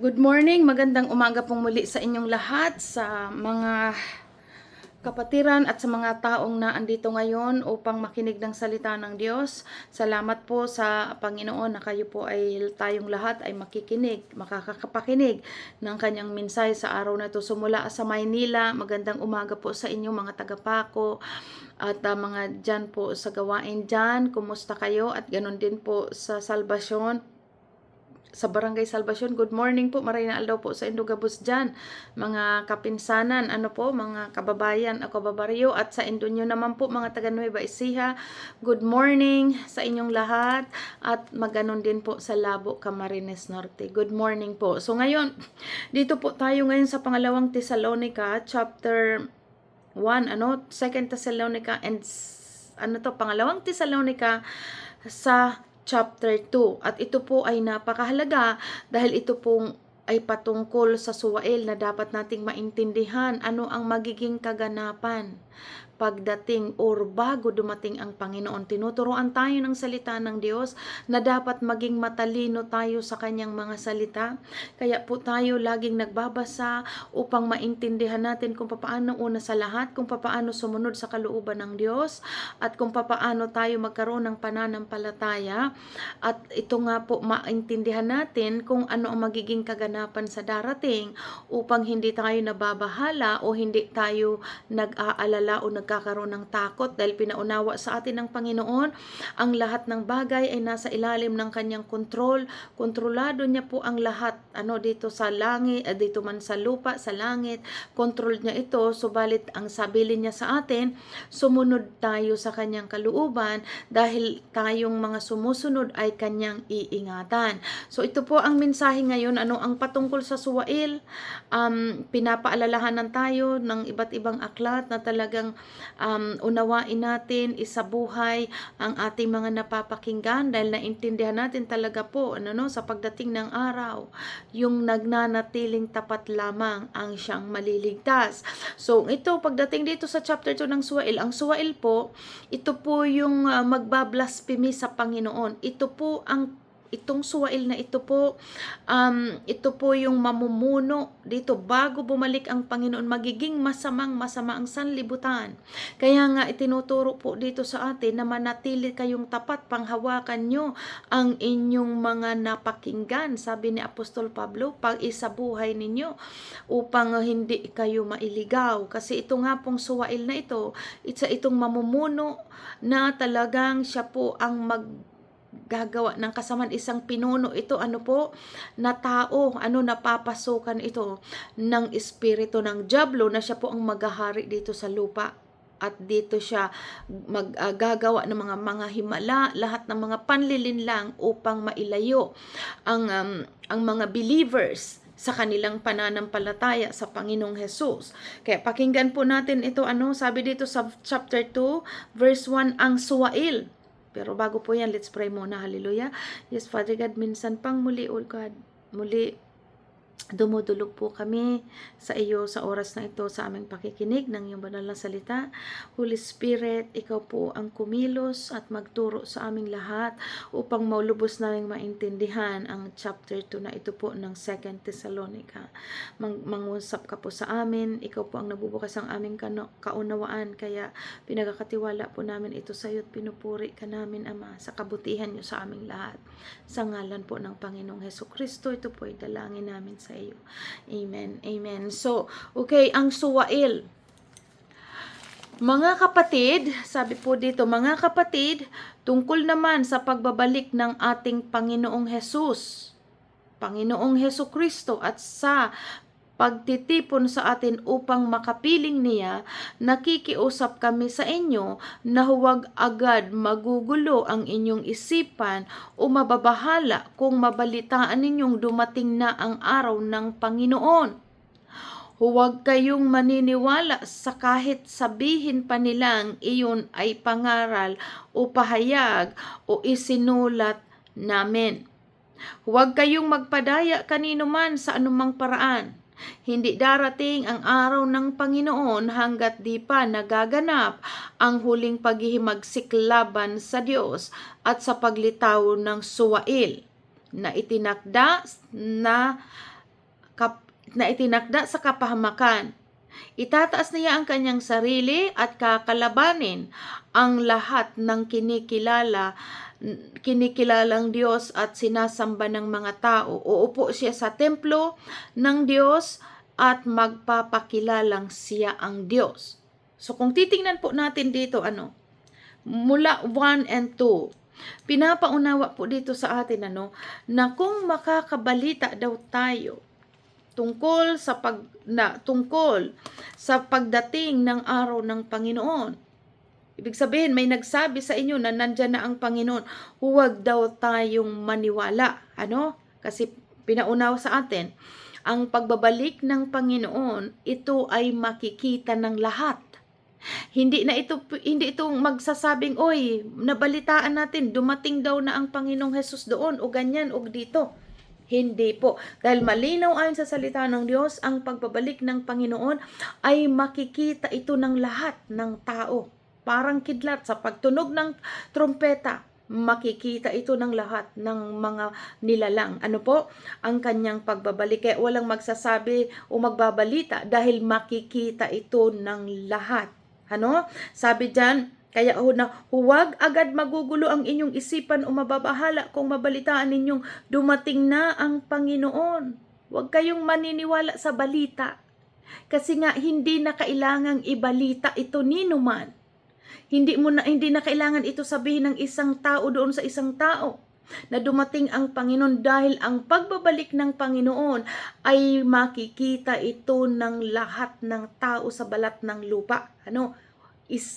Good morning, magandang umaga pong muli sa inyong lahat, sa mga kapatiran at sa mga taong na andito ngayon upang makinig ng salita ng Diyos. Salamat po sa Panginoon na kayo po ay tayong lahat ay makikinig, makakapakinig ng kanyang mensahe sa araw na ito. Sumula sa Maynila, magandang umaga po sa inyong mga tagapako at mga dyan po sa gawain dyan. Kumusta kayo? At ganun din po sa Salvasyon, sa Barangay Salvasyon. Good morning po, Marina Aldaw po sa Indogabus dyan. Mga kapinsanan, mga kababayan, kababaryo, at sa Indonyo naman po, mga taga Nueva Ecija. Good morning sa inyong lahat, at maganon din po sa Labo, Camarines Norte. Good morning po. So ngayon, dito po tayo ngayon sa pangalawang Thessalonica, chapter 1, 2 Thessalonica, and pangalawang Thessalonica sa chapter 2. At ito po ay napakahalaga dahil ito pong ay patungkol sa suwail na dapat nating maintindihan ano ang magiging kaganapan pagdating or bago dumating ang Panginoon. Tinuturuan tayo ng salita ng Diyos na dapat maging matalino tayo sa kanyang mga salita. Kaya po tayo laging nagbabasa upang maintindihan natin kung paano una sa lahat, kung paano sumunod sa kalooban ng Diyos, at kung paano tayo magkaroon ng pananampalataya. At ito nga po, maintindihan natin kung ano ang magiging kaganapan sa darating upang hindi tayo nababahala o hindi tayo nag-aalala o nagkakaroon ng takot dahil pinaunawa sa atin ng Panginoon ang lahat ng bagay ay nasa ilalim ng kanyang kontrol. Kontrolado niya po ang lahat dito sa langit, dito man sa lupa, sa langit. Kontrol niya ito, subalit ang sabilin niya sa atin, sumunod tayo sa kanyang kalooban dahil tayong mga sumusunod ay kanyang iingatan. So ito po ang mensahe ngayon, ang patungkol sa suwail. Pinapaalalahanan tayo ng iba't ibang aklat na talagang unawain natin, isabuhay ang ating mga napapakinggan dahil naintindihan natin talaga po sa pagdating ng araw, yung nagnanatiling tapat lamang ang siyang maliligtas. So ito, pagdating dito sa chapter 2 ng suwail, ang suwail po, ito po yung magbablasphemy sa Panginoon. Itong suwail na ito po yung mamumuno dito bago bumalik ang Panginoon, magiging masama ang sanlibutan. Kaya nga itinuturo po dito sa atin na manatili kayong tapat, panghawakan nyo ang inyong mga napakinggan, sabi ni Apostol Pablo, pag-isabuhay ninyo upang hindi kayo mailigaw. Kasi ito nga pong suwail na ito, itong mamumuno na talagang siya po ang gagawa ng kasamaan, isang pinuno ito na tao, napapasukan ito ng espiritu ng dyablo na siya po ang maghahari dito sa lupa. At dito siya maggagawa ng mga himala, lahat ng mga panlilinlang upang mailayo ang mga believers sa kanilang pananampalataya sa Panginoong Hesus. Kaya pakinggan po natin ito, sabi dito sa chapter 2, verse 1, ang suwail. Pero bago po yan, let's pray muna. Hallelujah. Yes, Father God, minsan pang muli, oh God, muli dumudulog po kami sa iyo sa oras na ito sa aming pakikinig ng iyong banal na salita. Holy Spirit, ikaw po ang kumilos at magturo sa aming lahat upang maulubos naming maintindihan ang chapter 2 na ito po ng 2 Thessalonica. Mangusap ka po sa amin, ikaw po ang nabubukas ang aming kaunawaan, kaya pinagkakatiwala po namin ito sa iyo at pinupuri ka namin, Ama, sa kabutihan niyo sa aming lahat. Sa ngalan po ng Panginoong Hesukristo, ito po ay dalangin namin sa iyo. Amen. Amen. So, okay, ang suwail. Mga kapatid, sabi po dito, mga kapatid, tungkol naman sa pagbabalik ng ating Panginoong Hesukristo at sa pagtitipon sa atin upang makapiling niya, nakikiusap kami sa inyo na huwag agad magugulo ang inyong isipan o mababahala kung mabalitaan ninyong dumating na ang araw ng Panginoon. Huwag kayong maniniwala sa kahit sabihin pa nilang iyon ay pangaral o pahayag o isinulat namin. Huwag kayong magpadaya kanino man sa anumang paraan. Hindi darating ang araw ng Panginoon hanggat di pa nagaganap ang huling paghihimagsik laban sa Diyos at sa paglitaw ng suwail na itinakda na na itinakda sa kapahamakan. Itataas niya ang kanyang sarili at kakalabanin ang lahat ng kinikilalang Diyos at sinasamba ng mga tao. Uupo siya sa templo ng Diyos at magpapakilalang siya ang Diyos. So kung titingnan po natin dito, mula 1 and 2, pinapaunawa po dito sa atin na kung makakabalita daw tayo tungkol sa pagdating ng araw ng Panginoon. Ibig sabihin, may nagsabi sa inyo na nandyan na ang Panginoon, huwag daw tayong maniwala. Kasi pinaunawa sa atin, ang pagbabalik ng Panginoon, ito ay makikita ng lahat. Hindi ito magsasabing, oy, nabalitaan natin, dumating daw na ang Panginoong Hesus doon, o ganyan, o dito. Hindi po. Dahil malinaw ayon sa salita ng Diyos, ang pagbabalik ng Panginoon ay makikita ito ng lahat ng tao. Parang kidlat sa pagtunog ng trompeta, makikita ito ng lahat ng mga nilalang. Ang kanyang pagbabalik. Kaya walang magsasabi o magbabalita dahil makikita ito ng lahat. Sabi dyan, kaya huwag agad magugulo ang inyong isipan o mababahala kung mabalitaan ninyong dumating na ang Panginoon. Huwag kayong maniniwala sa balita. Kasi nga hindi na kailangang ibalita ito ninuman. Hindi na kailangan ito sabihin ng isang tao doon sa isang tao na dumating ang Panginoon, dahil ang pagbabalik ng Panginoon ay makikita ito ng lahat ng tao sa balat ng lupa.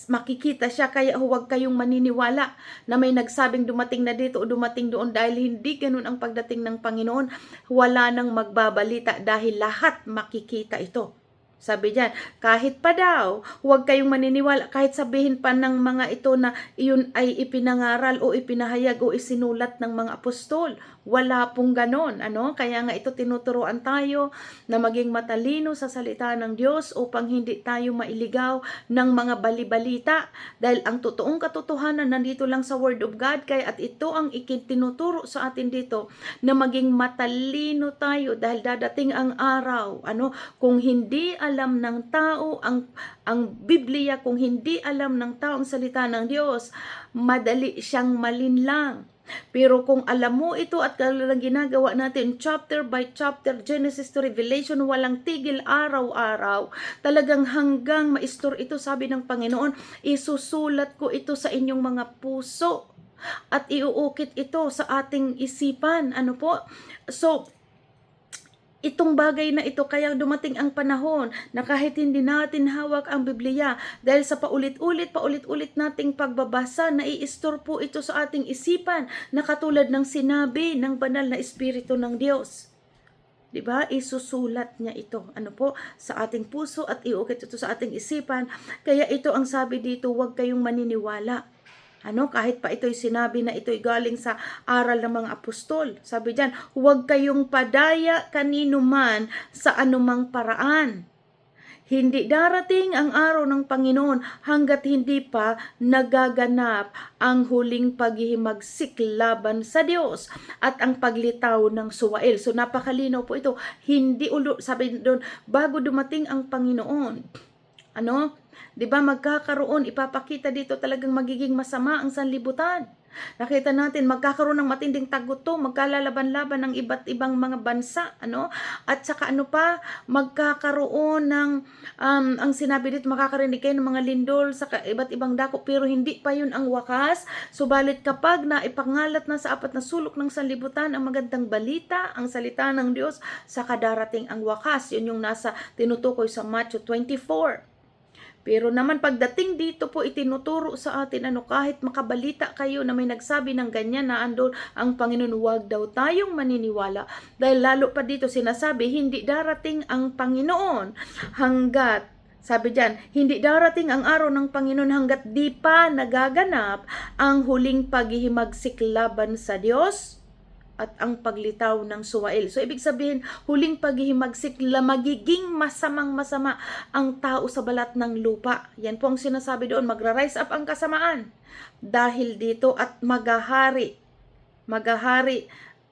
Makikita siya, kaya huwag kayong maniniwala na may nagsabing dumating na dito o dumating doon, dahil hindi ganun ang pagdating ng Panginoon. Wala nang magbabalita dahil lahat makikita ito. Sabi diyan, kahit pa daw, huwag kayong maniniwala kahit sabihin pa ng mga ito na iyon ay ipinangaral o ipinahayag o isinulat ng mga apostol. Wala pong ganon. Kaya nga ito tinuturuan tayo na maging matalino sa salita ng Diyos upang hindi tayo mailigaw ng mga balibalita. Dahil ang totoong katotohanan nandito lang sa Word of God. Kaya at ito ang ikintinuturo sa atin dito na maging matalino tayo dahil dadating ang araw. Kung hindi alam ng tao ang Biblia, kung hindi alam ng tao ang salita ng Diyos, madali siyang malinlang. Pero kung alam mo ito at kailangan ginagawa natin chapter by chapter, Genesis to Revelation, walang tigil araw-araw, talagang hanggang ma-store ito, sabi ng Panginoon, isusulat ko ito sa inyong mga puso at iuukit ito sa ating isipan. So, itong bagay na ito, kaya dumating ang panahon na kahit hindi natin hawak ang Biblia, dahil sa paulit-ulit nating pagbabasa, nai-store po ito sa ating isipan na katulad ng sinabi ng banal na Espiritu ng Diyos. Diba? Isusulat niya ito sa ating puso at iukit ito sa ating isipan. Kaya ito ang sabi dito, huwag kayong maniniwala. Kahit pa ito'y sinabi na ito'y galing sa aral ng mga apostol. Sabi diyan, huwag kayong padaya kanino man sa anumang paraan. Hindi darating ang araw ng Panginoon hanggat hindi pa nagaganap ang huling paghihimagsik laban sa Diyos at ang paglitaw ng suwail. So napakalinaw po ito. Sabi doon, bago dumating ang Panginoon, Diba magkakaroon, ipapakita dito talagang magiging masama ang sanlibutan. Nakita natin, magkakaroon ng matinding taguto, magkalalaban-laban ng iba't ibang mga bansa, At saka magkakaroon ng, ang sinabi dito, makakarinig kayo ng mga lindol sa iba't ibang dako, pero hindi pa yun ang wakas. Subalit kapag naipangalat na sa apat na sulok ng sanlibutan ang magandang balita, ang salita ng Diyos, saka darating ang wakas. Yun yung nasa tinutukoy sa Matthew 24. Pero naman pagdating dito po itinuturo sa atin kahit makabalita kayo na may nagsabi ng ganyan na andon ang Panginoon, huwag daw tayong maniniwala. Dahil lalo pa dito sinasabi, hindi darating ang Panginoon hanggat, sabi diyan, hindi darating ang araw ng Panginoon hanggat di pa nagaganap ang huling paghihimagsik laban sa Diyos at ang paglitaw ng suwail. So, ibig sabihin, huling paghihimagsik, magiging masamang-masama ang tao sa balat ng lupa. Yan po ang sinasabi doon, magra-rise up ang kasamaan dahil dito at magahari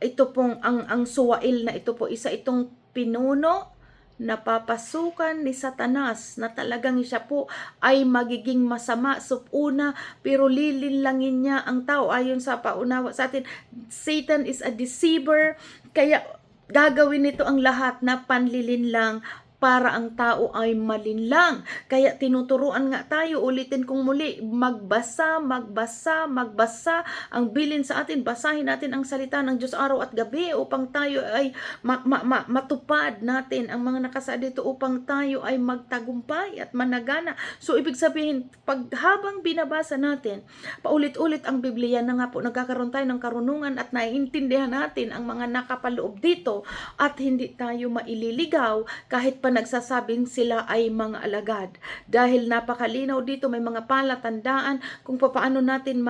ito pong ang suwail na ito po, isa itong pinuno na papasukan ni Satanas na talagang siya po ay magiging masama. So una, pero lilinlangin niya ang tao. Ayon sa paunawa sa atin, Satan is a deceiver, kaya gagawin nito ang lahat na panlilinlang para ang tao ay malinlang. Kaya tinuturuan nga tayo, ulitin kong muli, magbasa. Ang bilin sa atin, basahin natin ang salita ng Diyos araw at gabi upang tayo ay matupad natin ang mga nakasaad dito, upang tayo ay magtagumpay at managana. So ibig sabihin, habang binabasa natin, paulit-ulit ang Biblia na nga po, nagkakaroon tayo ng karunungan at naiintindihan natin ang mga nakapaloob dito at hindi tayo maililigaw kahit pa nagsasabing sila ay mga alagad. Dahil napakalinaw dito, may mga palatandaan kung paano natin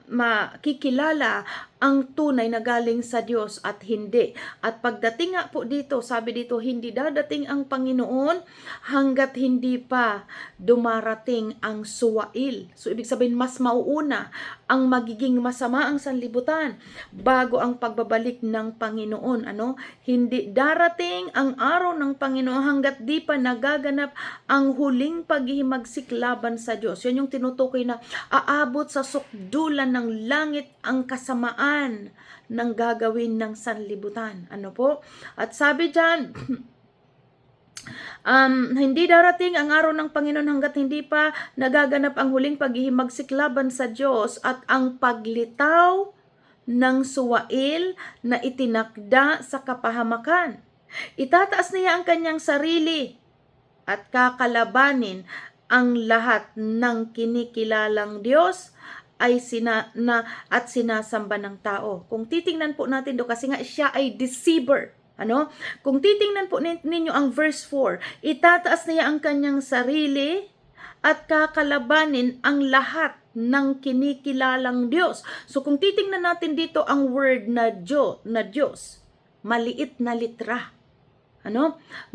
makikilala ang tunay na galing sa Diyos at hindi. At pagdating nga po dito, sabi dito, hindi dadating ang Panginoon hanggat hindi pa dumarating ang suwail. So ibig sabihin, mas mauuna ang magiging masama ang sanlibutan bago ang pagbabalik ng Panginoon. Hindi darating ang araw ng Panginoon hanggat di pa nagaganap ang huling paghihimagsik laban sa Diyos. Yan yung tinutukoy na aabot sa sukdulan ng langit ang kasamaan ng gagawin ng sanlibutan. At sabi dyan, hindi darating ang araw ng Panginoon hanggat hindi pa nagaganap ang huling paghihimagsik laban sa Diyos at ang paglitaw ng suwail na itinakda sa kapahamakan. Itataas niya ang kanyang sarili at kakalabanin ang lahat ng kinikilalang Diyos ay sinasamba ng tao. Kung titingnan po natin do, kasi nga siya ay deceiver. Kung titingnan po ninyo ang verse 4, itataas niya ang kanyang sarili at kakalabanin ang lahat ng kinikilalang Diyos. So kung titingnan natin dito ang word na Diyos, maliit na litra.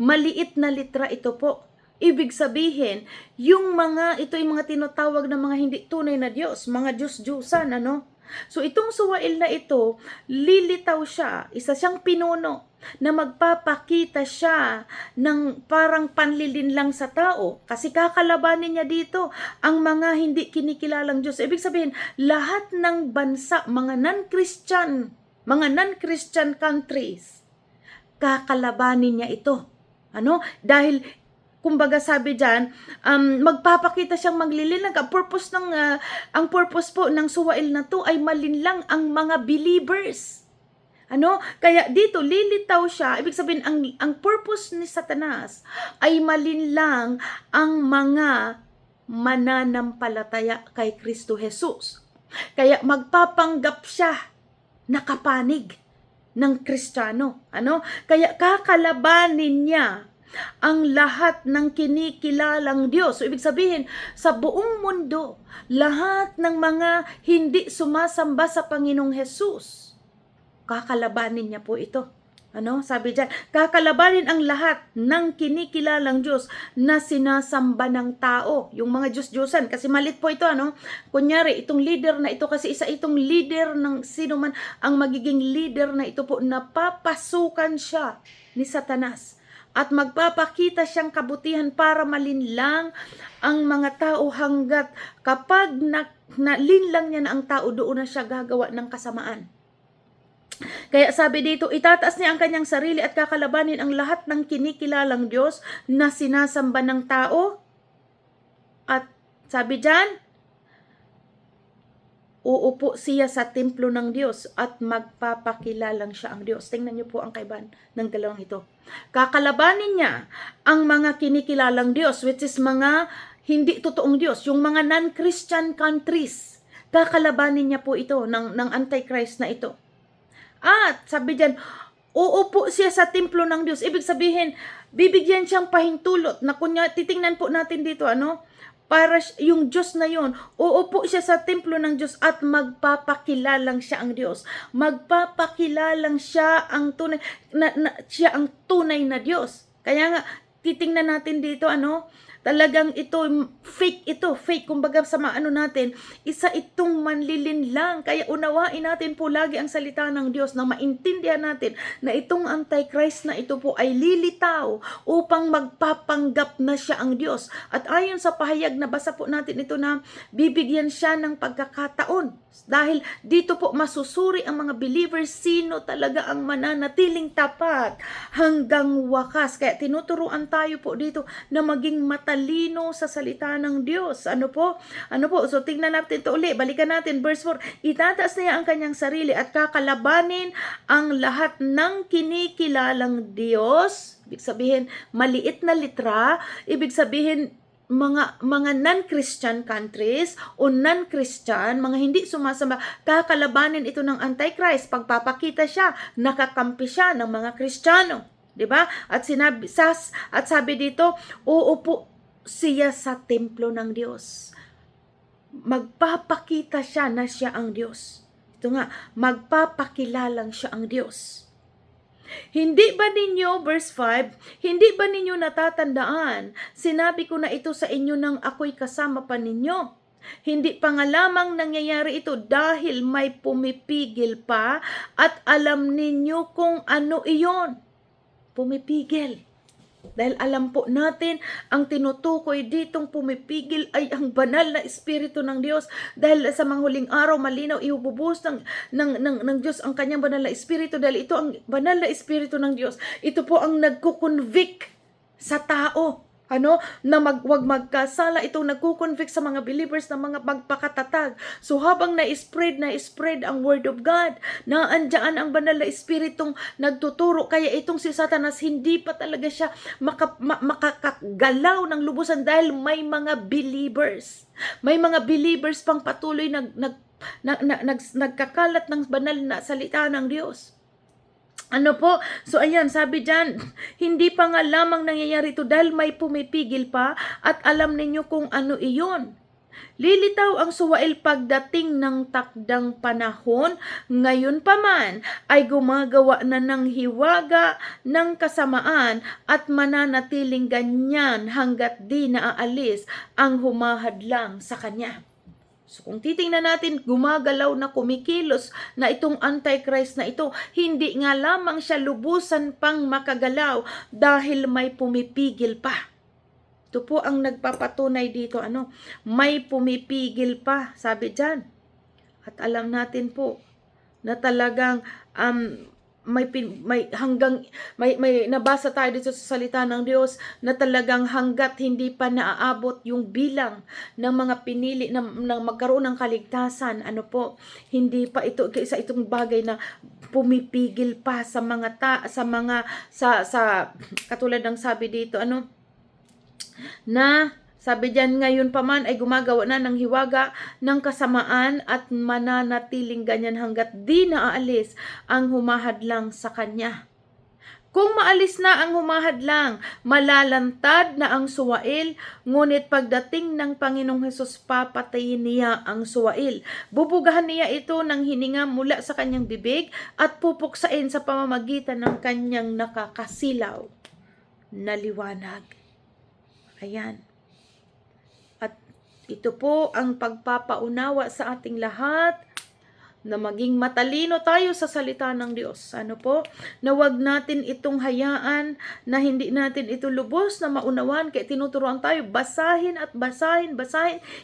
Maliit na litra ito po. Ibig sabihin, yung ito yung mga tinatawag na mga hindi tunay na Diyos, mga Diyos-Diyusan, So itong suwail na ito, lilitaw siya, isa siyang pinuno na magpapakita siya ng parang panlilinlang sa tao kasi kakalabanin niya dito ang mga hindi kinikilalang Diyos. Ibig sabihin, lahat ng bansa, mga non-Christian countries, kakalabanin niya ito. Dahil kumbaga sabi diyan, magpapakita siyang maglilinlang. Ang purpose po ng suwail na to ay malinlang ang mga believers. Kaya dito lilitaw siya. Ibig sabihin, ang purpose ni Satanas ay malinlang ang mga mananampalataya kay Kristo Jesus. Kaya magpapanggap siya na kapanig ng Kristiyano. Kaya kakalabanin niya ang lahat ng kinikilalang Diyos. So, ibig sabihin, sa buong mundo, lahat ng mga hindi sumasamba sa Panginoong Jesus, kakalabanin niya po ito. Sabi diyan, kakalabanin ang lahat ng kinikilalang Diyos na sinasamba ng tao. Yung mga Diyos-Diyosan, kasi malit po ito, Kunyari, itong leader na ito, kasi isa itong leader ng sino man, ang magiging leader na ito po, napapasukan siya ni Satanas. At magpapakita siyang kabutihan para malinlang ang mga tao hanggat kapag nalinlang niya na ang tao, doon na siya gagawa ng kasamaan. Kaya sabi dito, itataas niya ang kanyang sarili at kakalabanin ang lahat ng kinikilalang Diyos na sinasamba ng tao. At sabi diyan, uupo siya sa templo ng Diyos at magpapakilalang siya ang Diyos. Tingnan niyo po ang kaibahan ng dalawang ito. Kakalabanin niya ang mga kinikilalang Diyos, which is mga hindi totoong Diyos, yung mga non-Christian countries. Kakalabanin niya po ito ng Antichrist na ito. At sabi diyan, uupo siya sa templo ng Diyos. Ibig sabihin, bibigyan siyang pahintulot na kunya, titingnan po natin dito, para yung Diyos na yon, uupo siya sa templo ng Diyos at magpapakilalang siya ang Diyos. Magpapakilalang siya ang tunay, siya ang tunay na Diyos. Kaya nga, titingnan natin dito, talagang fake, kumbaga sa maano natin, isa itong manlilinlang. Kaya unawain natin po lagi ang salita ng Diyos na maintindihan natin na itong Antichrist na ito po ay lilitaw upang magpapanggap na siya ang Diyos. At ayon sa pahayag na basa po natin ito na bibigyan siya ng pagkakataon. Dahil dito po masusuri ang mga believers sino talaga ang mananatiling tapat hanggang wakas. Kaya tinuturuan tayo po dito na maging matalino sa salita ng Diyos. Ano po? So tingnan natin ito uli. Balikan natin verse 4. Itataas niya ang kanyang sarili at kakalabanin ang lahat ng kinikilalang Diyos. Ibig sabihin, maliit na litra. Ibig sabihin, mga non-Christian countries o non-Christian, mga hindi sumasamba, kakalabanin ito ng Antichrist. Pagpapakita siya, nakakampi siya ng mga Kristiyano. 'Di ba? At sabi dito, uupo siya sa templo ng Diyos. Magpapakita siya na siya ang Diyos. Ito nga, magpapakilalang siya ang Diyos. Hindi ba ninyo, verse 5, hindi ba ninyo natatandaan, sinabi ko na ito sa inyo nang ako'y kasama pa ninyo. Hindi pa nga lamang nangyayari ito dahil may pumipigil pa at alam ninyo kung ano iyon. Pumipigil. Dahil alam po natin, ang tinutukoy ditong pumipigil ay ang banal na Espiritu ng Diyos. Dahil sa mga huling araw, malinaw, ihububos ng Diyos ang kanyang banal na Espiritu. Dahil ito ang banal na Espiritu ng Diyos. Ito po ang nagkukonvict sa tao. Na wag magkasala, itong nagko-convict sa mga believers na mga magpakatatag. So habang na-spread ang word of God, naandyan ang banal na espiritong nagtuturo. Kaya itong si Satanas, hindi pa talaga siya makakagalaw ng lubusan dahil may mga believers. May mga believers pang patuloy nagkakalat ng banal na salita ng Diyos. So ayan, sabi dyan, hindi pa nga lamang nangyayari ito dahil may pumipigil pa at alam ninyo kung ano iyon. Lilitaw ang suwail pagdating ng takdang panahon, ngayon pa man ay gumagawa na ng hiwaga ng kasamaan at mananatiling ganyan hanggat di naaalis ang humahadlang sa kanya. So kung titingnan natin, gumagalaw na kumikilos na itong Antichrist na ito, hindi nga lamang siya lubusan pang makagalaw dahil may pumipigil pa. Ito po ang nagpapatunay dito, may pumipigil pa, sabi dyan. At alam natin po na talagang may nabasa tayo dito sa salita ng Diyos na talagang hanggat hindi pa naaabot yung bilang ng mga pinili na magkaroon ng kaligtasan, hindi pa ito isa itong bagay na pumipigil pa sa katulad ng sabi dito, na sabi diyan, ngayon pa man ay gumagawa na ng hiwaga ng kasamaan at mananatiling ganyan hanggat di naaalis ang humahadlang sa kanya. Kung maalis na ang humahadlang, malalantad na ang suwail, ngunit pagdating ng Panginoong Hesus, papatayin niya ang suwail. Bubugahan niya ito ng hininga mula sa kanyang bibig at pupuksain sa pamamagitan ng kanyang nakakasilaw na liwanag. Ayan. Ito po ang pagpapaunawa sa ating lahat na maging matalino tayo sa salita ng Diyos. Na wag natin itong hayaan na hindi natin ito lubos na maunawan. Kaya tinuturuan tayo, basahin at basahin,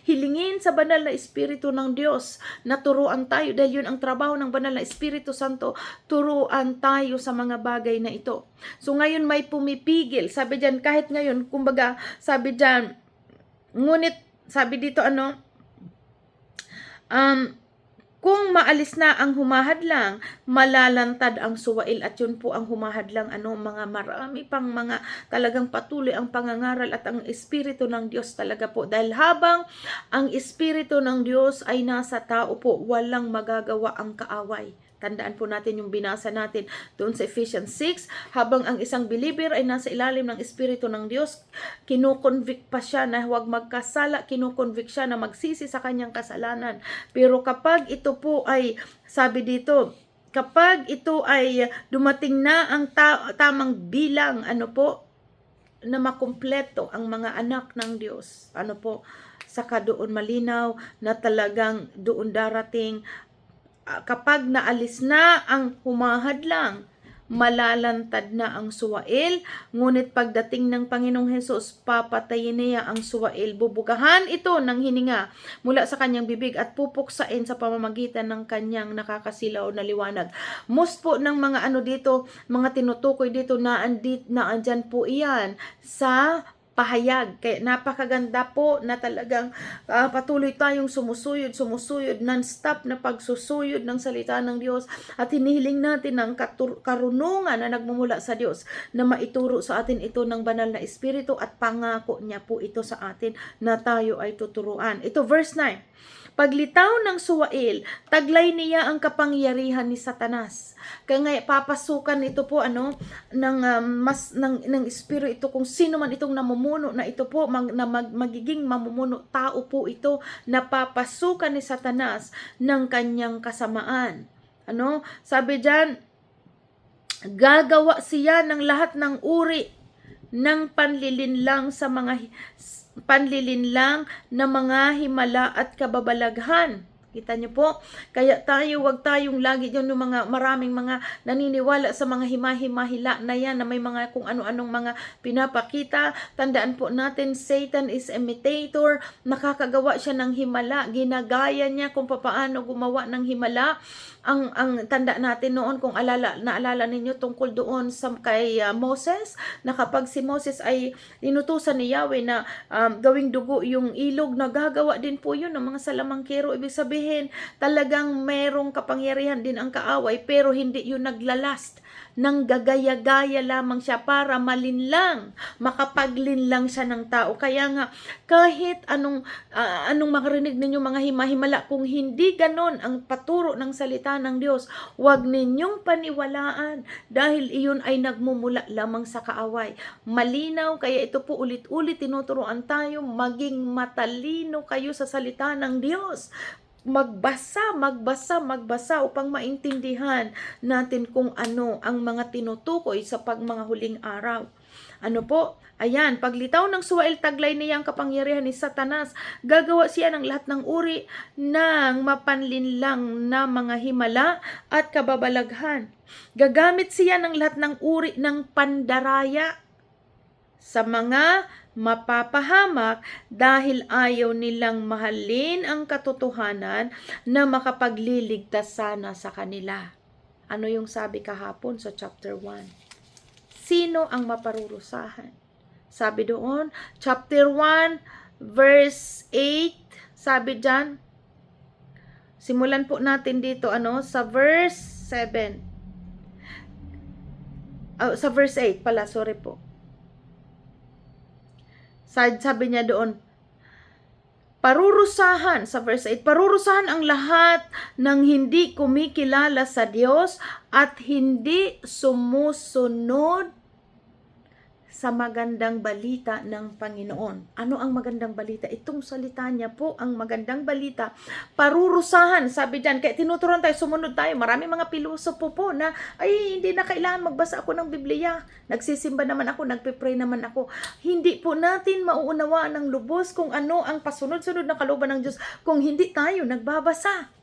hilingin sa banal na Espiritu ng Diyos na turuan tayo. Dahil yun ang trabaho ng banal na Espiritu Santo, turuan tayo sa mga bagay na ito. So ngayon may pumipigil. Sabi dyan, kahit ngayon, kumbaga, sabi dyan, ngunit, sabi dito kung maalis na ang humahadlang, malalantad ang suwail. At yun po ang humahadlang, mga marami pang mga talagang patuloy ang pangangaral at ang Espiritu ng Diyos talaga po. Dahil habang ang Espiritu ng Diyos ay nasa tao po, walang magagawa ang kaaway. Tandaan po natin yung binasa natin doon sa Ephesians 6. Habang ang isang believer ay nasa ilalim ng Espiritu ng Diyos, kinukonvict pa siya na huwag magkasala, kinukonvict siya na magsisi sa kanyang kasalanan. Pero kapag ito po ay, sabi dito, kapag ito ay dumating na ang tamang bilang, na makumpleto ang mga anak ng Diyos. Ano po, saka doon malinaw na talagang doon darating kapag naalis na ang humahadlang, malalantad na ang suwail, ngunit pagdating ng Panginoong Hesus, papatayin niya ang suwail. Bubugahan ito ng hininga mula sa kanyang bibig at pupuksain sa pamamagitan ng kanyang nakakasilaw na liwanag. Most po ng mga dito, mga tinutukoy dito na andyan po iyan sa pahayag. Kaya napakaganda po na talagang patuloy tayong sumusuyod non-stop na pagsusuyod ng salita ng Diyos at hinihiling natin ang karunungan na nagmumula sa Diyos na maituro sa atin ito ng banal na Espiritu at pangako niya po ito sa atin na tayo ay tuturuan. Ito verse 9. Paglitaw ng suwail, taglay niya ang kapangyarihan ni Satanas. Kaya nga papasukan ito po ng espiritu kung sino man itong namumuno na ito po magiging mamumuno tao po ito na papasukan ni Satanas ng kanyang kasamaan. Sabi diyan, gagawa siya ng lahat ng uri ng panlilinlang na mga himala at kababalaghan. Kita niyo po? Kaya wag tayong lagi yun yung mga maraming mga naniniwala sa mga himahila na yan na may mga kung ano-anong mga pinapakita. Tandaan po natin, Satan is imitator. Nakakagawa siya ng himala. Ginagaya niya kung paano gumawa ng himala. Ang tanda natin noon kung naalala ninyo tungkol doon kay Moses, na kapag si Moses ay inutusan ni Yahweh na gawing dugo yung ilog, nagagawa din po yun ng mga salamangkero. Ibig sabihin, talagang merong kapangyarihan din ang kaaway, pero hindi yun naglalast. Nang gagaya-gaya lamang siya para malinlang, makapaglinlang siya ng tao. Kaya nga, kahit anong makarinig ninyo mga himala, kung hindi ganon ang paturo ng salita ng Diyos, huwag ninyong paniwalaan dahil iyon ay nagmumula lamang sa kaaway. Malinaw, kaya ito po ulit-ulit tinuturuan tayo, maging matalino kayo sa salita ng Diyos. Magbasa upang maintindihan natin kung ano ang mga tinutukoy sa mga huling araw. Ayan, paglitaw ng suwail, taglay niya ang kapangyarihan ni Satanas. Gagawa siya ng lahat ng uri ng mapanlinlang na mga himala at kababalaghan. Gagamit siya ng lahat ng uri ng pandaraya sa mga mapapahamak dahil ayaw nilang mahalin ang katotohanan na makapagliligtas sana sa kanila. Ano yung sabi kahapon sa chapter 1? Sino ang maparurusahan? Sabi doon, chapter 1, verse 8, sabi dyan, simulan po natin dito, sa verse 7. Sa verse 8 pala, sorry po. Sabi niya doon, parurusahan, sa verse 8, parurusahan ang lahat ng hindi kumikilala sa Diyos at hindi sumusunod sa magandang balita ng Panginoon. Ano ang magandang balita? Itong salita niya po, ang magandang balita. Parurusahan, sabi diyan, kaya tinuturuan tayo, sumunod tayo. Marami mga pilosopo po na, hindi na kailangan magbasa ako ng Biblia. Nagsisimba naman ako, nagpe-pray naman ako. Hindi po natin mauunawaan ng lubos kung ano ang pasunod-sunod na kalooban ng Diyos kung hindi tayo nagbabasa.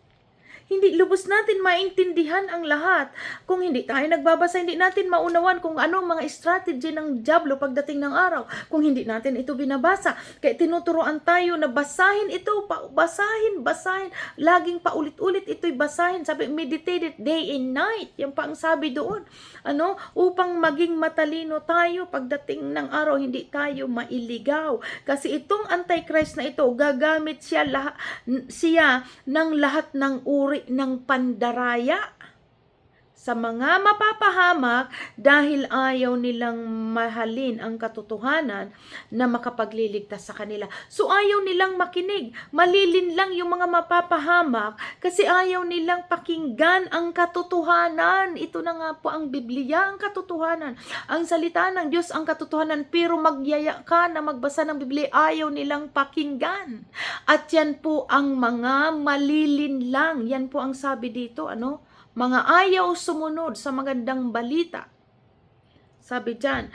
Hindi lubos natin maintindihan ang lahat. Kung hindi tayo nagbabasa, hindi natin maunawan kung ano mga strategy ng diablo pagdating ng araw. Kung hindi natin ito binabasa. Kaya tinuturuan tayo na basahin ito, basahin. Laging paulit-ulit ito'y basahin. Sabi, meditate it day and night. Yan pa ang sabi doon. Upang maging matalino tayo pagdating ng araw, hindi tayo mailigaw. Kasi itong Antichrist na ito, gagamit siya ng lahat ng uri ng pandaraya sa mga mapapahamak dahil ayaw nilang mahalin ang katotohanan na makapagliligtas sa kanila. So ayaw nilang makinig, malilinlang yung mga mapapahamak kasi ayaw nilang pakinggan ang katotohanan. Ito na nga po ang Biblia, ang katotohanan. Ang salita ng Diyos ang katotohanan, pero magyaya ka na magbasa ng Biblia, ayaw nilang pakinggan. At yan po ang mga malilinlang. Yan po ang sabi dito, mga ayaw sumunod sa magandang balita. Sabi dyan,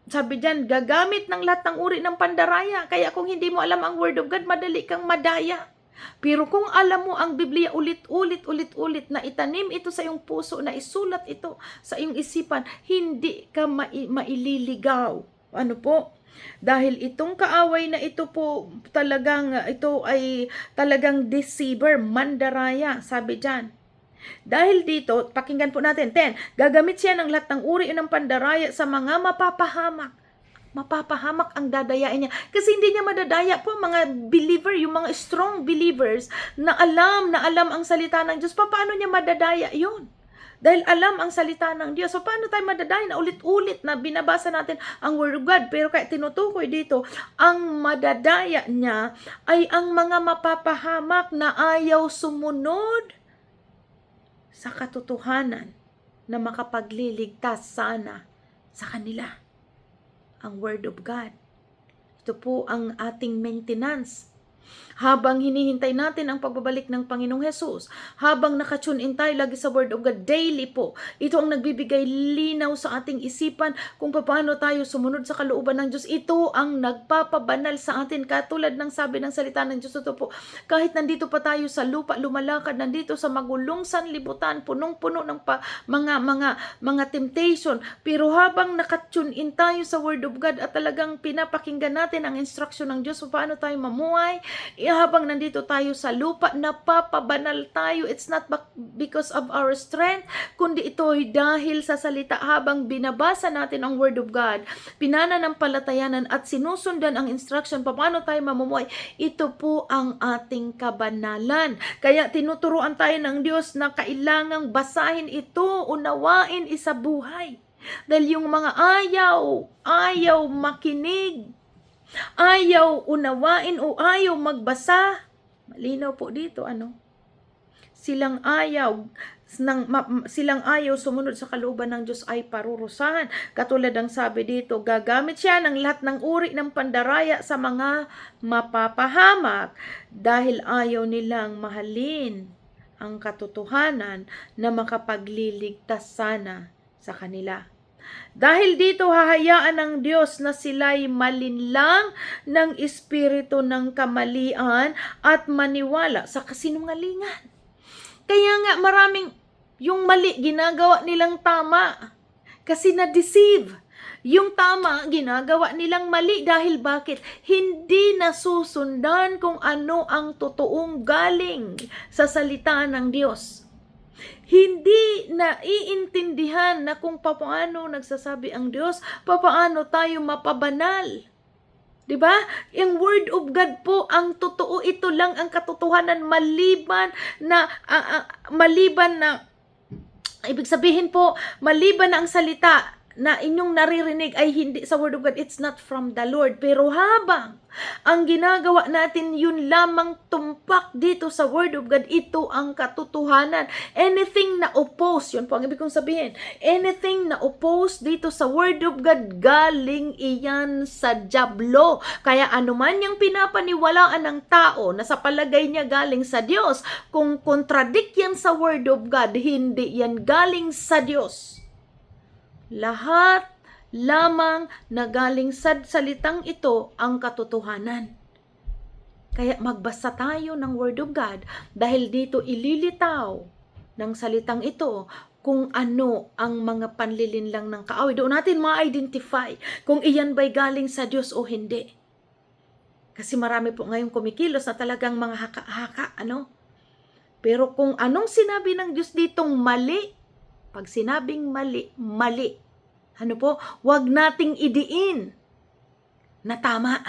sabi diyan, gagamit ng lahat ng uri ng pandaraya. Kaya kung hindi mo alam ang Word of God, madali kang madaya. Pero kung alam mo ang Biblia ulit-ulit na itanim ito sa iyong puso, na isulat ito sa iyong isipan, hindi ka maililigaw. Ano po? Dahil itong kaaway na ito po, ito ay talagang deceiver, mandaraya, sabi diyan. Dahil dito, pakinggan po natin, 10, gagamit siya ng lahat ng uri ng pandaraya sa mga mapapahamak. Mapapahamak ang dadayain niya. Kasi hindi niya madadaya po mga believer, yung mga strong believers na alam ang salita ng Diyos. Paano niya madadaya yun? Dahil alam ang salita ng Diyos. So, paano tayo madadaya na ulit-ulit na binabasa natin ang Word of God? Pero kaya tinutukoy dito, ang madadaya niya ay ang mga mapapahamak na ayaw sumunod sa katotohanan na makapagliligtas sana sa kanila. Ang Word of God. Ito po ang ating maintenance. Habang hinihintay natin ang pagbabalik ng Panginoong Hesus, habang nakatune in tayo lagi sa Word of God daily po, ito ang nagbibigay linaw sa ating isipan kung paano tayo sumunod sa kalooban ng Diyos. Ito ang nagpapabanal sa atin, katulad ng sabi ng salita ng Diyos. Ito po, kahit nandito pa tayo sa lupa, lumalakad, nandito sa magulong sanlibutan, punong-puno ng mga temptation, pero habang nakatune in tayo sa Word of God at talagang pinapakinggan natin ang instruction ng Diyos kung paano tayo mamuhay, habang nandito tayo sa lupa, napapabanal tayo. It's not because of our strength, kundi ito ay dahil sa salita. Habang binabasa natin ang Word of God, pinananampalatayanan at sinusundan ang instruction paano tayo mamumuhay, ito po ang ating kabanalan. Kaya tinuturuan tayo ng Diyos na kailangang basahin ito, unawain, isabuhay. Dahil yung mga ayaw makinig, ayaw unawain o ayaw magbasa, malinaw po dito, silang ayaw sumunod sa kalooban ng Diyos ay parurusahan. Katulad ng sabi dito, gagamit siya ng lahat ng uri ng pandaraya sa mga mapapahamak dahil ayaw nilang mahalin ang katotohanan na makapagliligtas sana sa kanila. Dahil dito hahayaan ng Diyos na sila'y malinlang ng espiritu ng kamalian at maniwala sa kasinungalingan. Kaya nga maraming yung mali ginagawa nilang tama kasi na-deceive. Yung tama ginagawa nilang mali dahil bakit? Hindi nasusundan kung ano ang totoong galing sa salita ng Diyos. Hindi naiintindihan na kung paano nagsasabi ang Diyos, paano tayo mapabanal. 'Di ba? Yung Word of God po ang totoo, ito lang ang katotohanan, maliban na ibig sabihin po, maliban na ang salita na inyong naririnig ay hindi sa Word of God, it's not from the Lord. Pero habang ang ginagawa natin yun lamang tumpak dito sa Word of God, ito ang katotohanan. Anything na oppose, yun po ang ibig kong sabihin, anything na oppose dito sa Word of God, galing iyan sa dyablo. Kaya anuman yung pinapaniwalaan ng tao na sa palagay niya galing sa Diyos, kung contradict yan sa Word of God, hindi yan galing sa Diyos. Lahat lamang na galing sa salitang ito ang katotohanan. Kaya magbasa tayo ng Word of God dahil dito ililitaw ng salitang ito kung ano ang mga panlilinlang ng kaaway. Doon natin ma-identify kung iyan ba'y galing sa Diyos o hindi. Kasi marami po ngayong kumikilos na talagang mga haka-haka, Pero kung anong sinabi ng Diyos ditong mali, pag sinabing mali, mali. Huwag nating idiin na tama.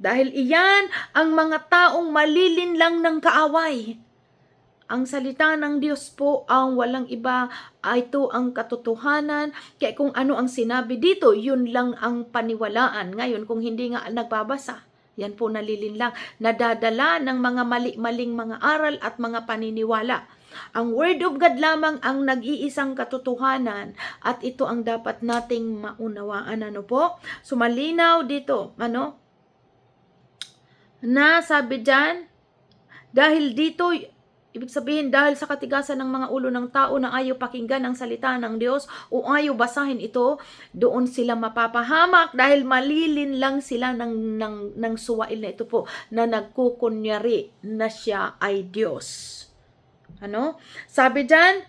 Dahil iyan ang mga taong malilinlang ng kaaway. Ang salita ng Diyos po ang walang iba, ito ang katotohanan. Kaya kung ano ang sinabi dito, yun lang ang paniwalaan. Ngayon, kung hindi nga nagbabasa, yan po nalilinlang, nadadala ng mga mali-maling mga aral at mga paniniwala. Ang Word of God lamang ang nag-iisang katotohanan at ito ang dapat nating maunawaan. So malinaw dito, na sabi dyan, dahil dito Ibig sabihin, dahil sa katigasan ng mga ulo ng tao na ayaw pakinggan ang salita ng Diyos o ayaw basahin ito, doon sila mapapahamak dahil malilin lang sila ng suwail na ito po na nagkukunyari na siya ay Diyos. Ano? Sabi dyan,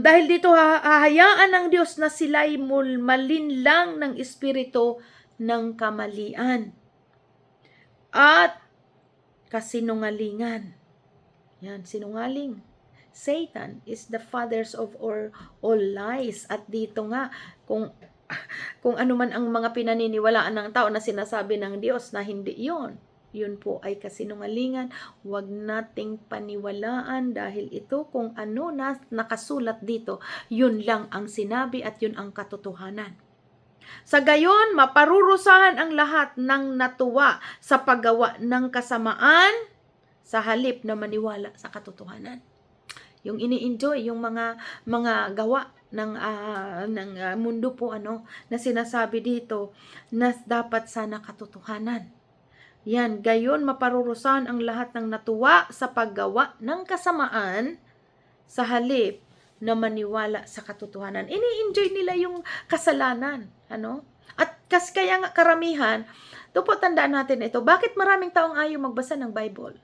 dahil dito hahayaan ng Diyos na sila'y malinlang ng espiritu ng kamalian at kasinungalingan. Yan, sinungaling. Satan is the fathers of all lies. At dito nga, kung ano man ang mga pinaniniwalaan ng tao na sinasabi ng Diyos na hindi yon, yun po ay kasinungalingan. Huwag nating paniwalaan dahil ito kung ano na nakasulat dito, yun lang ang sinabi at yun ang katotohanan. Sa gayon, maparurusahan ang lahat ng natuwa sa paggawa ng kasamaan sa halip na maniwala sa katotohanan. Yung ini-enjoy, yung mga gawa ng mundo po na sinasabi dito na dapat sana katotohanan. Yan, gayon maparurusahan ang lahat ng natuwa sa paggawa ng kasamaan sa halip na maniwala sa katotohanan. Ini-enjoy nila yung kasalanan, At kaya nga karamihan, ito po tandaan natin ito, bakit maraming taong ayaw magbasa ng Bible?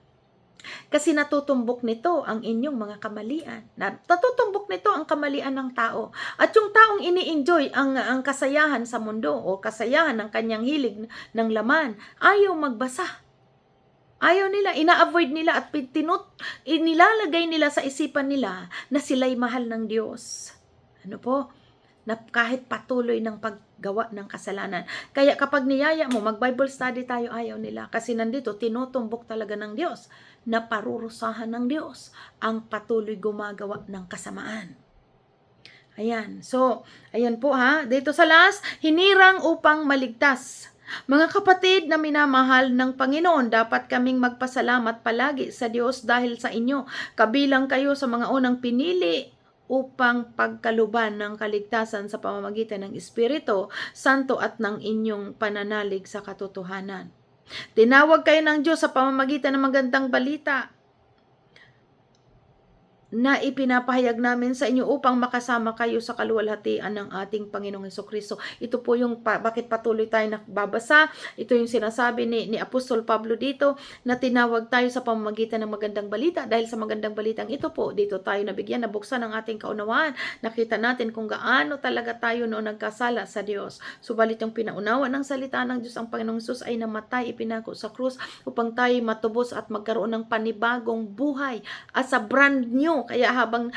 Kasi natutumbok nito ang inyong mga kamalian. Natutumbok nito ang kamalian ng tao. At yung taong ini-enjoy ang kasayahan sa mundo o kasayahan ng kanyang hilig ng laman, ayaw magbasa. Ayaw nila, ina-avoid nila at inilalagay nila sa isipan nila na sila'y mahal ng Diyos. Na kahit patuloy ng paggawa ng kasalanan. Kaya kapag niyaya mo, mag-Bible study tayo, ayaw nila. Kasi nandito, tinutumbok talaga ng Diyos na parurusahan ng Diyos ang patuloy gumagawa ng kasamaan. Ayan. So, ayan po dito sa last, hinirang upang maligtas. Mga kapatid na minamahal ng Panginoon, dapat kaming magpasalamat palagi sa Diyos dahil sa inyo. Kabilang kayo sa mga unang pinili upang pagkaluban ng kaligtasan sa pamamagitan ng Espiritu Santo at ng inyong pananalig sa katotohanan. Tinawag kayo ng Diyos sa pamamagitan ng magandang balita na ipinapahayag namin sa inyo upang makasama kayo sa kaluwalhatian ng ating Panginoong Hesukristo. Ito po yung bakit patuloy tayo nagbabasa. Ito yung sinasabi ni Apostol Pablo dito na tinawag tayo sa pamamagitan ng magandang balita. Dahil sa magandang balitang ito po, dito tayo nabigyan, nabuksan ang ating kaunawaan. Nakita natin kung gaano talaga tayo noon nagkasala sa Diyos. Subalit yung pinaunawa ng salita ng Diyos, ang Panginoong Hesus ay namatay, ipinako sa krus upang tayo matubos at magkaroon ng panibagong buhay at sa brand new. Kaya habang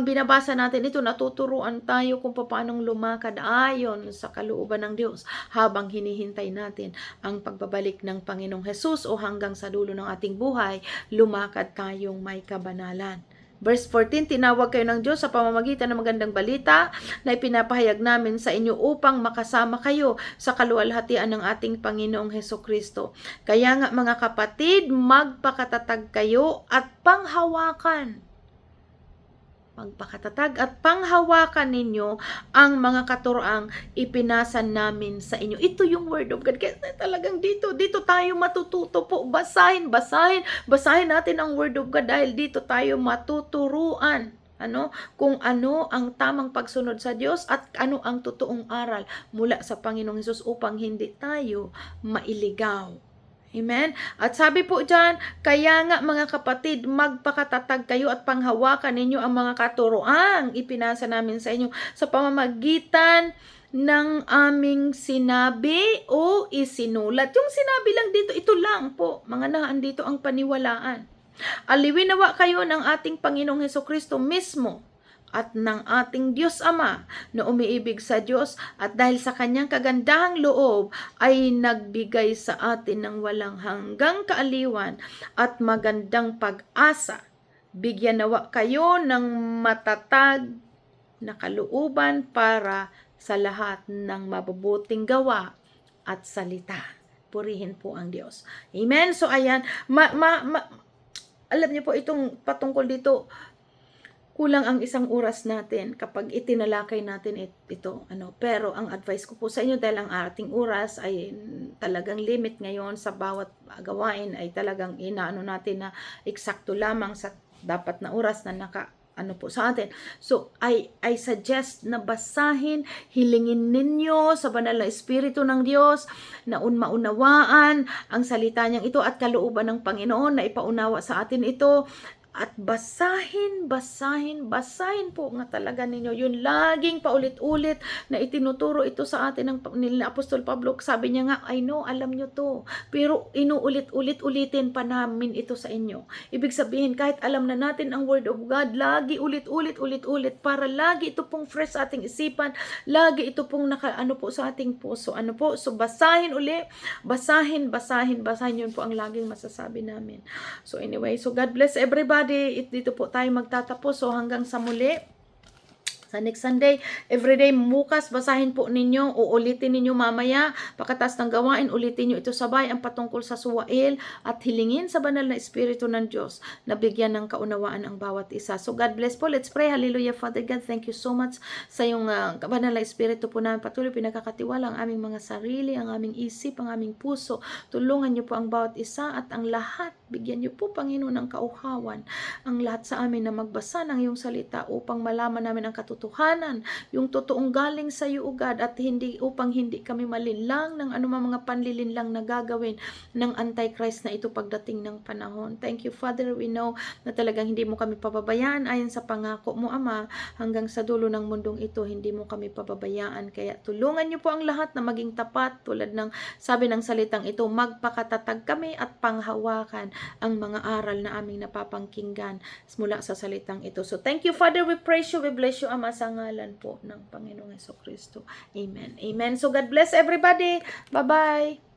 binabasa natin ito, natuturuan tayo kung paanong lumakad ayon sa kalooban ng Diyos habang hinihintay natin ang pagbabalik ng Panginoong Hesus o hanggang sa dulo ng ating buhay, lumakad tayong may kabanalan. Verse 14, tinawag kayo ng Diyos sa pamamagitan ng magandang balita na ipinapahayag namin sa inyo upang makasama kayo sa kaluwalhatian ng ating Panginoong Hesukristo. Kaya nga mga kapatid, magpakatatag kayo at panghawakan ninyo ang mga katuroang ipinasan namin sa inyo. Ito yung word of God. Kaya talagang dito tayo matututo po. Basahin natin ang word of God dahil dito tayo matuturuan. Kung ano ang tamang pagsunod sa Diyos at ano ang totoong aral mula sa Panginoong Hesus upang hindi tayo mailigaw. Amen? At sabi po dyan, kaya nga mga kapatid, magpakatatag kayo at panghawakan ninyo ang mga katuroang ipinasa namin sa inyo sa pamamagitan ng aming sinabi o isinulat. Yung sinabi lang dito, ito lang po, mga naandito ang paniwalaan. Aliwin nawa kayo ng ating Panginoong Hesukristo mismo at ng ating Diyos Ama na umiibig sa Diyos at dahil sa kanyang kagandahang loob ay nagbigay sa atin ng walang hanggang kaaliwan at magandang pag-asa. Bigyan nawa kayo ng matatag na kalooban para sa lahat ng mabubuting gawa at salita. Purihin po ang Diyos. Amen? So ayan, alam niyo po itong patungkol dito, kulang ang 1 oras natin kapag itinalakay natin ito. Pero ang advice ko po sa inyo, dahil ang ating oras ay talagang limit ngayon sa bawat gawain, ay talagang inaano natin na eksakto lamang sa dapat na oras na po sa atin. So, I suggest na basahin, hilingin ninyo sa banal na Espiritu ng Diyos na maunawaan ang salita niyang ito at kalooban ng Panginoon na ipaunawa sa atin ito. At basahin po nga talaga ninyo. Yun laging paulit-ulit na itinuturo ito sa atin ng Apostol Pablo. Sabi niya nga, I know, alam nyo to. Pero inuulit-ulitin pa namin ito sa inyo. Ibig sabihin, kahit alam na natin ang Word of God, lagi ulit-ulit para lagi ito pong fresh sa ating isipan. Lagi ito pong po sa ating puso. So basahin uli. Basahin. Yun po ang laging masasabi namin. So anyway, so God bless everybody. Dito po tayo magtatapos. So hanggang sa muli, sa next Sunday, everyday bukas, basahin po ninyo, uulitin ninyo mamaya, pagkatapos ng gawain, ulitin nyo ito sabay, ang patungkol sa suwail, at hilingin sa banal na Espiritu ng Diyos, na bigyan ng kaunawaan ang bawat isa. So God bless po. Let's pray. Hallelujah, Father God. Thank you so much sa iyong banal na Espiritu po namin. Patuloy pinagkakatiwala ang aming mga sarili, ang aming isip, ang aming puso. Tulungan niyo po ang bawat isa at ang lahat. Bigyan niyo po, Panginoon, ng kauhawan ang lahat sa amin na magbasa ng iyong salita upang malaman namin ang katotohanan, yung totoong galing sa iyo, O God, at upang hindi kami malinlang ng anumang mga panlilinlang na gagawin ng Antichrist na ito pagdating ng panahon. Thank you, Father. We know na talagang hindi mo kami pababayaan ayon sa pangako mo, Ama, hanggang sa dulo ng mundong ito, hindi mo kami pababayaan. Kaya tulungan niyo po ang lahat na maging tapat tulad ng sabi ng salitang ito, magpakatatag kami at panghawakan ang mga aral na aming napapangkinggan mula sa salitang ito. So thank you, Father. We praise you, we bless you, Ama, sa ngalan po ng Panginoong Hesus Kristo. Amen. So God bless everybody. Bye-bye.